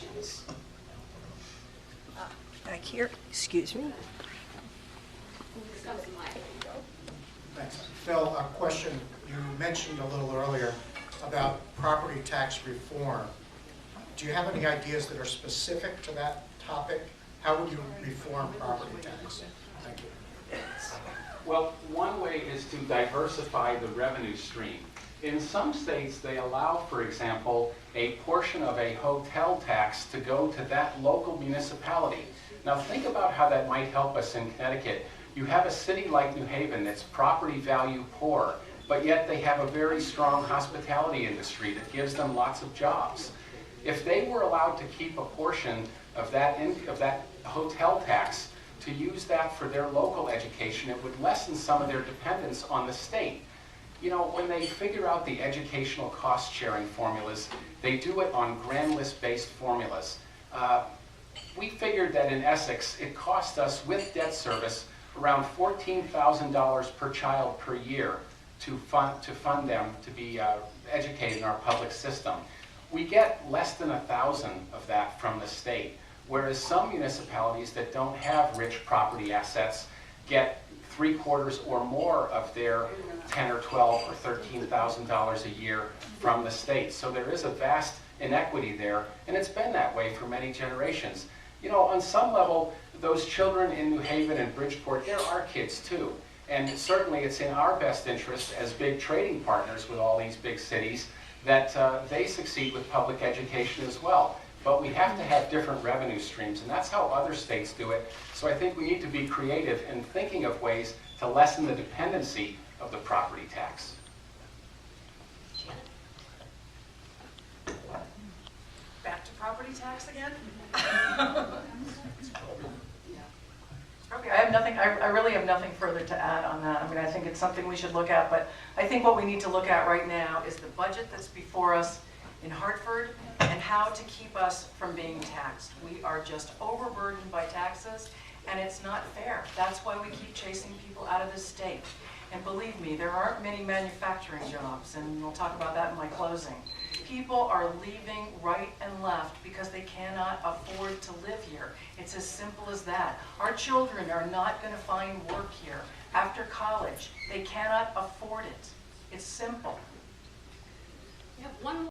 questions? Back here, excuse me. Thanks. Phil, a question you mentioned a little earlier about property tax reform. Do you have any ideas that are specific to that topic? How would you reform property tax? Thank you. Well, one way is to diversify the revenue stream. In some states, they allow, for example, a portion of a hotel tax to go to that local municipality. Now think about how that might help us in Connecticut. You have a city like New Haven that's property value poor, but yet they have a very strong hospitality industry that gives them lots of jobs. If they were allowed to keep a portion of that hotel tax to use that for their local education, it would lessen some of their dependence on the state. You know, when they figure out the educational cost sharing formulas, they do it on grand list based formulas. We figured that in Essex, it cost us with debt service around $14,000 per child per year to fund them to be educated in our public system. We get less than 1,000 of that from the state, whereas some municipalities that don't have rich property assets get 3/4 or more of their $10,000 or $12,000 or $13,000 a year from the state. So there is a vast inequity there, and it's been that way for many generations. You know, on some level, those children in New Haven and Bridgeport, they're our kids too. And certainly it's in our best interest as big trading partners with all these big cities that they succeed with public education as well. But we have to have different revenue streams, and that's how other states do it. So I think we need to be creative in thinking of ways to lessen the dependency of the property tax. Back to property tax again? Okay, I have nothing, I really have nothing further to add on that. I mean, I think it's something we should look at, but I think what we need to look at right now is the budget that's before us in Hartford and how to keep us from being taxed. We are just overburdened by taxes, and it's not fair. That's why we keep chasing people out of this state. And believe me, there aren't many manufacturing jobs, and we'll talk about that in my closing. People are leaving right and left because they cannot afford to live here. It's as simple as that. Our children are not going to find work here after college. They cannot afford it. It's simple. We have one